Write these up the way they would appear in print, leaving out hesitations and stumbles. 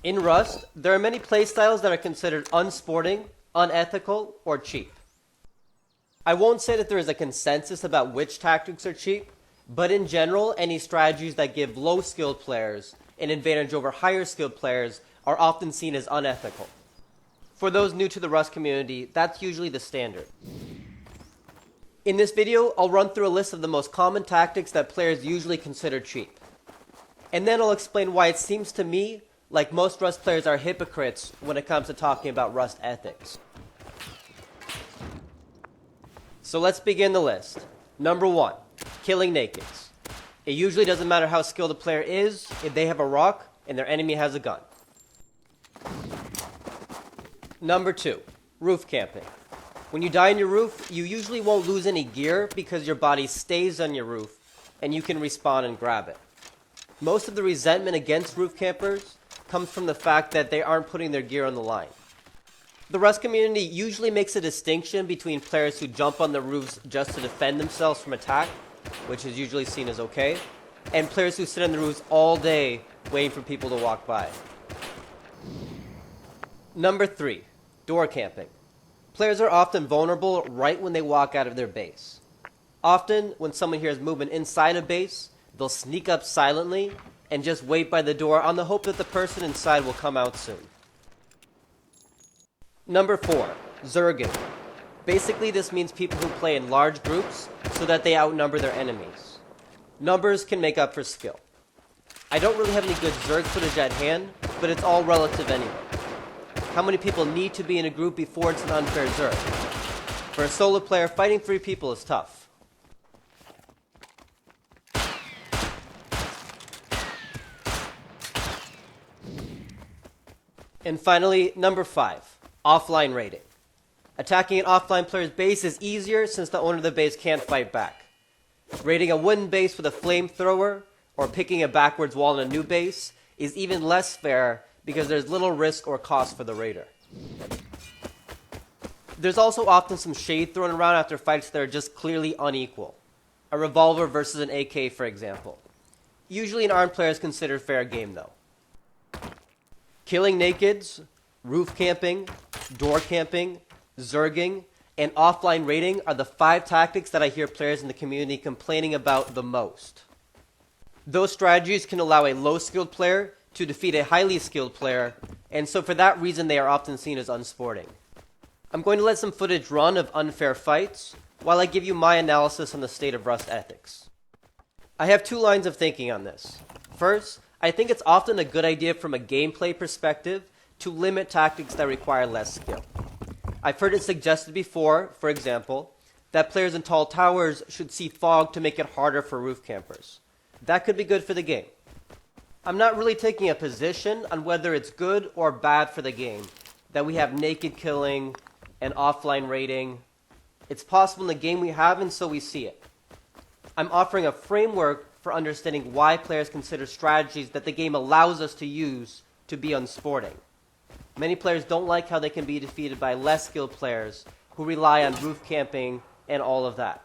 In Rust, there are many playstyles that are considered unsporting, unethical, or cheap. I won't say that there is a consensus about which tactics are cheap, but in general, any strategies that give low-skilled players an advantage over higher-skilled players are often seen as unethical. For those new to the Rust community, that's usually the standard. In this video, I'll run through a list of the most common tactics that players usually consider cheap. And then I'll explain why it seems to me like most Rust players are hypocrites when it comes to talking about Rust ethics. So let's begin the list. Number 1, killing nakeds. It usually doesn't matter how skilled a player is if they have a rock and their enemy has a gun. Number 2, roof camping. When you die on your roof, you usually won't lose any gear because your body stays on your roof and you can respawn and grab it. Most of the resentment against roof campers comes from the fact that they aren't putting their gear on the line. The Rust community usually makes a distinction between players who jump on the roofs just to defend themselves from attack, which is usually seen as okay, and players who sit on the roofs all day waiting for people to walk by. Number 3, door camping. Players are often vulnerable right when they walk out of their base. Often, when someone hears movement inside a base, they'll sneak up silently and just wait by the door on the hope that the person inside will come out soon. Number 4, Zerging. Basically, this means people who play in large groups so that they outnumber their enemies. Numbers can make up for skill. I don't really have any good Zerg footage at hand, but it's all relative anyway. How many people need to be in a group before it's an unfair Zerg? For a solo player, fighting 3 people is tough. And finally, number 5, offline raiding. Attacking an offline player's base is easier since the owner of the base can't fight back. Raiding a wooden base with a flamethrower or picking a backwards wall in a new base is even less fair because there's little risk or cost for the raider. There's also often some shade thrown around after fights that are just clearly unequal. A revolver versus an AK, for example. Usually an armed player is considered fair game though. Killing nakeds, roof camping, door camping, zerging, and offline raiding are the 5 tactics that I hear players in the community complaining about the most. Those strategies can allow a low-skilled player to defeat a highly skilled player, and so for that reason they are often seen as unsporting. I'm going to let some footage run of unfair fights while I give you my analysis on the state of Rust ethics. I have 2 lines of thinking on this. First, I think it's often a good idea from a gameplay perspective to limit tactics that require less skill. I've heard it suggested before, for example, that players in tall towers should see fog to make it harder for roof campers. That could be good for the game. I'm not really taking a position on whether it's good or bad for the game that we have naked killing and offline raiding. It's possible in the game we have, and so we see it. I'm offering a framework for understanding why players consider strategies that the game allows us to use to be unsporting. Many players don't like how they can be defeated by less skilled players who rely on roof camping and all of that.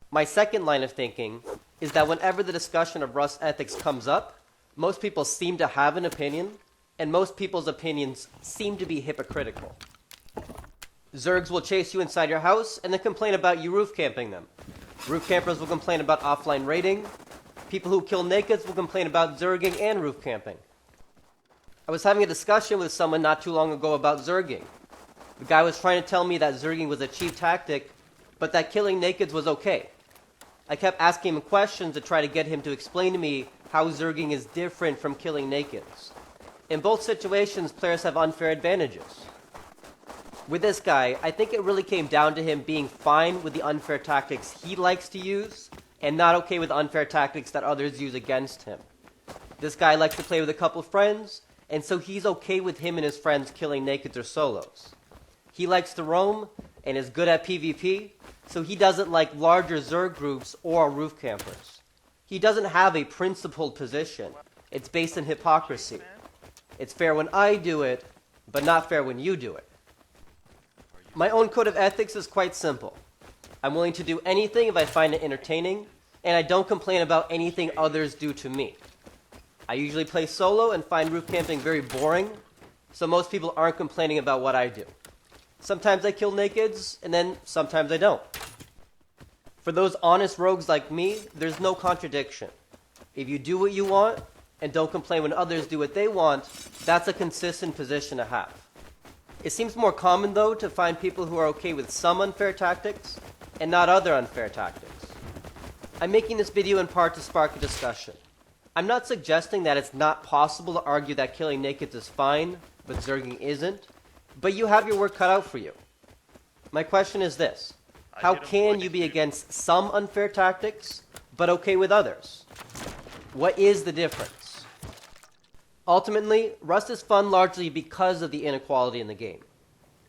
My second line of thinking is that whenever the discussion of Rust ethics comes up, most people seem to have an opinion, and most people's opinions seem to be hypocritical. Zergs will chase you inside your house and then complain about you roof camping them. Roof campers will complain about offline raiding. People who kill nakeds will complain about zerging and roof camping. I was having a discussion with someone not too long ago about zerging. The guy was trying to tell me that zerging was a cheap tactic, but that killing nakeds was okay. I kept asking him questions to try to get him to explain to me how zerging is different from killing nakeds. In both situations, players have unfair advantages. With this guy, I think it really came down to him being fine with the unfair tactics he likes to use, and not okay with unfair tactics that others use against him. This guy likes to play with a couple friends, and so he's okay with him and his friends killing nakeds or solos. He likes to roam, and is good at PvP, so he doesn't like larger Zerg groups or roof campers. He doesn't have a principled position. It's based on hypocrisy. It's fair when I do it, but not fair when you do it. My own code of ethics is quite simple. I'm willing to do anything if I find it entertaining, and I don't complain about anything others do to me. I usually play solo and find roof camping very boring, so most people aren't complaining about what I do. Sometimes I kill nakeds, and then sometimes I don't. For those honest rogues like me, there's no contradiction. If you do what you want, and don't complain when others do what they want, that's a consistent position to have. It seems more common, though, to find people who are okay with some unfair tactics, and not other unfair tactics. I'm making this video in part to spark a discussion. I'm not suggesting that it's not possible to argue that killing nakeds is fine, but zerging isn't, but you have your work cut out for you. My question is this: how can you be against some unfair tactics, but okay with others? What is the difference? Ultimately, Rust is fun largely because of the inequality in the game.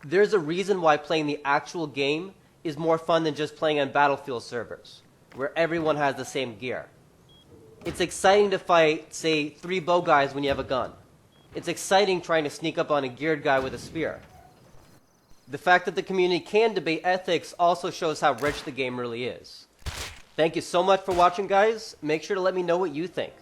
There's a reason why playing the actual game is more fun than just playing on Battlefield servers, where everyone has the same gear. It's exciting to fight, say, 3 bow guys when you have a gun. It's exciting trying to sneak up on a geared guy with a spear. The fact that the community can debate ethics also shows how rich the game really is. Thank you so much for watching, guys. Make sure to let me know what you think.